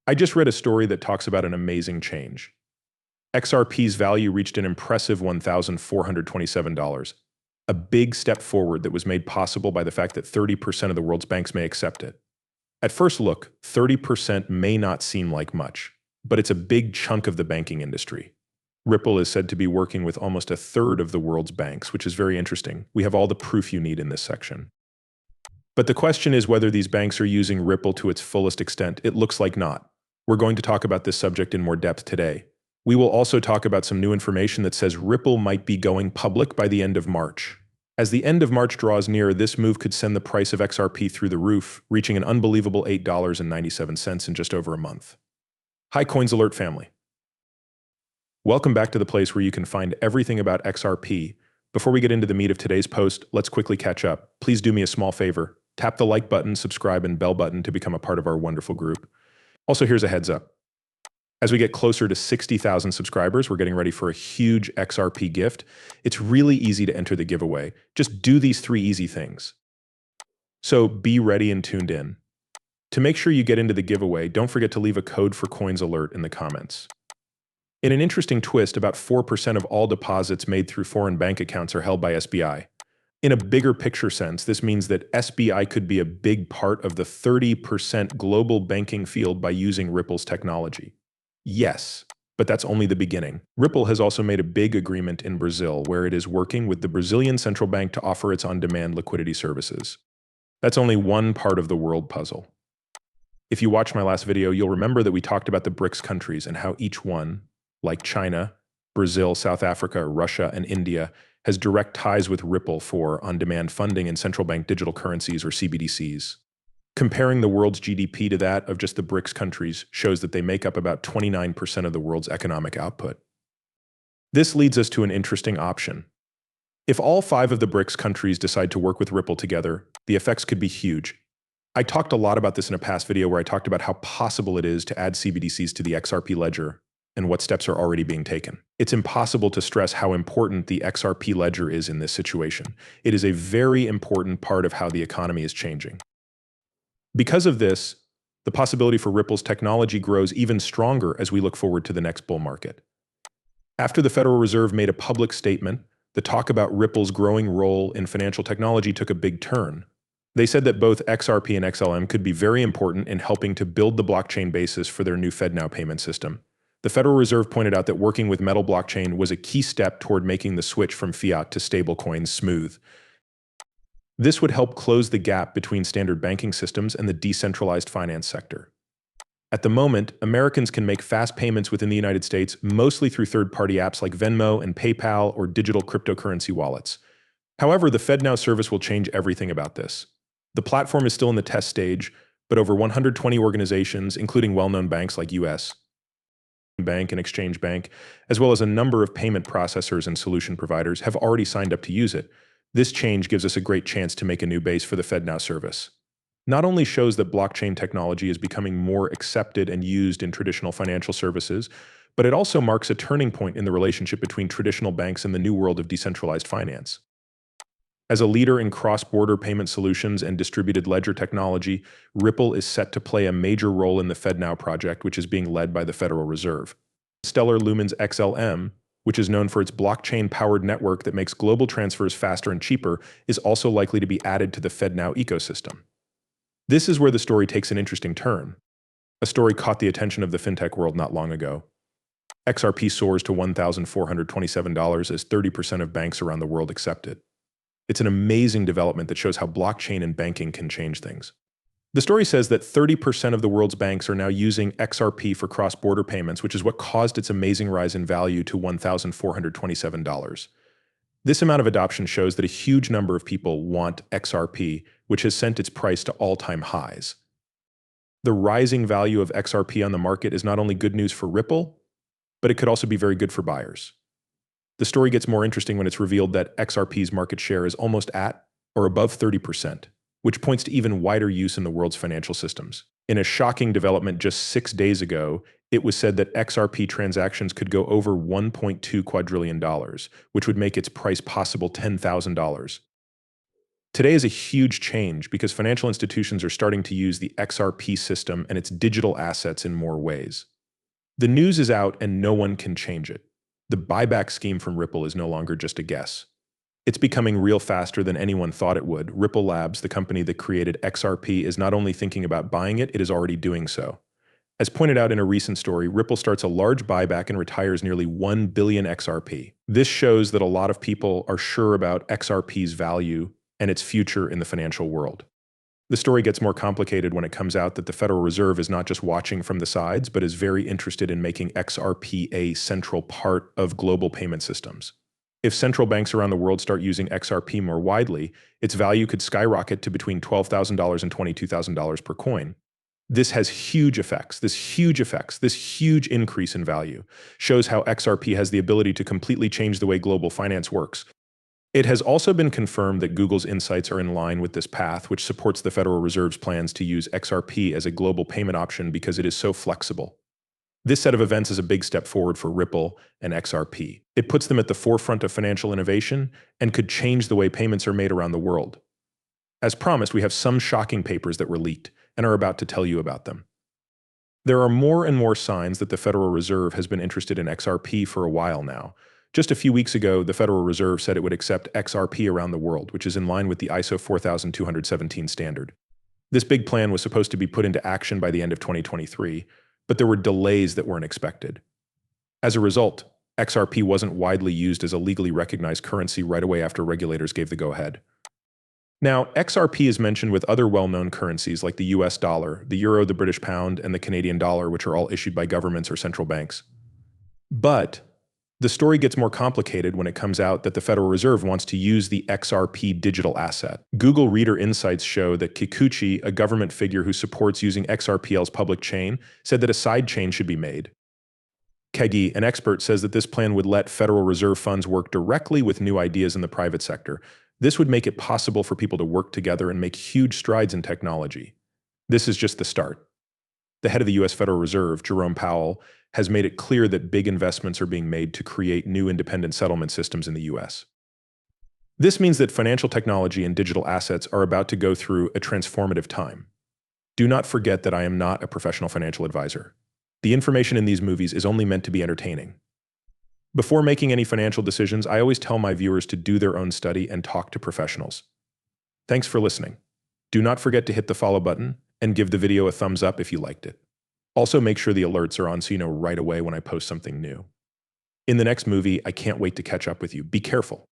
I just read a story that talks about an amazing change. XRP's value reached an impressive $1,427, a big step forward that was made possible by the fact that 30% of the world's banks may accept it. At first look, 30% may not seem like much, but it's a big chunk of the banking industry. Ripple is said to be working with almost a third of the world's banks, which is very interesting. We have all the proof you need in this section. But the question is whether these banks are using Ripple to its fullest extent. It looks like not. We're going to talk about this subject in more depth today. We will also talk about some new information that says Ripple might be going public by the end of March. As the end of March draws near, this move could send the price of XRP through the roof, reaching an unbelievable $8.97 in just over a month. Hi Coins Alert family. Welcome back to the place where you can find everything about XRP. Before we get into the meat of today's post, let's quickly catch up. Please do me a small favor. Tap the like button, subscribe, and bell button to become a part of our wonderful group. Also, here's a heads up. As we get closer to 60,000 subscribers, we're getting ready for a huge XRP gift. It's really easy to enter the giveaway. Just do these 3 easy things. So be ready and tuned in. To make sure you get into the giveaway, don't forget to leave a code for Coins Alert in the comments. In an interesting twist, about 4% of all deposits made through foreign bank accounts are held by SBI. In a bigger picture sense, this means that SBI could be a big part of the 30% global banking field by using Ripple's technology. Yes, but that's only the beginning. Ripple has also made a big agreement in Brazil where it is working with the Brazilian central bank to offer its on-demand liquidity services. That's only one part of the world puzzle. If you watched my last video, you'll remember that we talked about the BRICS countries and how each one, like China, Brazil, South Africa, Russia, and India, has direct ties with Ripple for on-demand funding in central bank digital currencies or CBDCs. Comparing the world's GDP to that of just the BRICS countries shows that they make up about 29% of the world's economic output. This leads us to an interesting option. If all 5 of the BRICS countries decide to work with Ripple together, the effects could be huge. I talked a lot about this in a past video where I talked about how possible it is to add CBDCs to the XRP ledger and what steps are already being taken. It's impossible to stress how important the XRP ledger is in this situation. It is a very important part of how the economy is changing. Because of this, the possibility for Ripple's technology grows even stronger as we look forward to the next bull market. After the Federal Reserve made a public statement, the talk about Ripple's growing role in financial technology took a big turn. They said that both XRP and XLM could be very important in helping to build the blockchain basis for their new FedNow payment system. The Federal Reserve pointed out that working with Metal blockchain was a key step toward making the switch from fiat to stablecoins smooth. This would help close the gap between standard banking systems and the decentralized finance sector. At the moment, Americans can make fast payments within the United States mostly through third-party apps like Venmo and PayPal or digital cryptocurrency wallets. However, the FedNow service will change everything about this. The platform is still in the test stage, but over 120 organizations, including well-known banks like US Bank and Exchange Bank, as well as a number of payment processors and solution providers, have already signed up to use it. This change gives us a great chance to make a new base for the FedNow service. Not only shows that blockchain technology is becoming more accepted and used in traditional financial services, but it also marks a turning point in the relationship between traditional banks and the new world of decentralized finance. As a leader in cross-border payment solutions and distributed ledger technology, Ripple is set to play a major role in the FedNow project, which is being led by the Federal Reserve. Stellar Lumen's XLM, which is known for its blockchain-powered network that makes global transfers faster and cheaper, is also likely to be added to the FedNow ecosystem. This is where the story takes an interesting turn. A story caught the attention of the fintech world not long ago. XRP soars to $1,427 as 30% of banks around the world accept it. It's an amazing development that shows how blockchain and banking can change things. The story says that 30% of the world's banks are now using XRP for cross-border payments, which is what caused its amazing rise in value to $1,427. This amount of adoption shows that a huge number of people want XRP, which has sent its price to all-time highs. The rising value of XRP on the market is not only good news for Ripple, but it could also be very good for buyers. The story gets more interesting when it's revealed that XRP's market share is almost at or above 30%, which points to even wider use in the world's financial systems. In a shocking development just 6 days ago, it was said that XRP transactions could go over $1.2 quadrillion, which would make its price possible $10,000. Today is a huge change because financial institutions are starting to use the XRP system and its digital assets in more ways. The news is out and no one can change it. The buyback scheme from Ripple is no longer just a guess. It's becoming real faster than anyone thought it would. Ripple Labs, the company that created XRP, is not only thinking about buying it, it is already doing so. As pointed out in a recent story, Ripple starts a large buyback and retires nearly 1 billion XRP. This shows that a lot of people are sure about XRP's value and its future in the financial world. The story gets more complicated when it comes out that the Federal Reserve is not just watching from the sides, but is very interested in making XRP a central part of global payment systems. If central banks around the world start using XRP more widely, its value could skyrocket to between $12,000 and $22,000 per coin. This has huge effects. This huge increase in value shows how XRP has the ability to completely change the way global finance works. It has also been confirmed that Google's insights are in line with this path, which supports the Federal Reserve's plans to use XRP as a global payment option because it is so flexible. This set of events is a big step forward for Ripple and XRP. It puts them at the forefront of financial innovation and could change the way payments are made around the world. As promised, we have some shocking papers that were leaked and are about to tell you about them. There are more and more signs that the Federal Reserve has been interested in XRP for a while now. Just a few weeks ago, the Federal Reserve said it would accept XRP around the world, which is in line with the ISO 4217 standard. This big plan was supposed to be put into action by the end of 2023, but there were delays that weren't expected. As a result, XRP wasn't widely used as a legally recognized currency right away after regulators gave the go-ahead. Now, XRP is mentioned with other well-known currencies like the US dollar, the euro, the British pound, and the Canadian dollar, which are all issued by governments or central banks. But the story gets more complicated when it comes out that the Federal Reserve wants to use the XRP digital asset. Google Reader Insights show that Kikuchi, a government figure who supports using XRPL's public chain, said that a side chain should be made. Kegi, an expert, says that this plan would let Federal Reserve funds work directly with new ideas in the private sector. This would make it possible for people to work together and make huge strides in technology. This is just the start. The head of the US Federal Reserve, Jerome Powell, has made it clear that big investments are being made to create new independent settlement systems in the US. This means that financial technology and digital assets are about to go through a transformative time. Do not forget that I am not a professional financial advisor. The information in these movies is only meant to be entertaining. Before making any financial decisions, I always tell my viewers to do their own study and talk to professionals. Thanks for listening. Do not forget to hit the follow button and give the video a thumbs up if you liked it. Also, make sure the alerts are on so you know right away when I post something new. In the next movie, I can't wait to catch up with you. Be careful.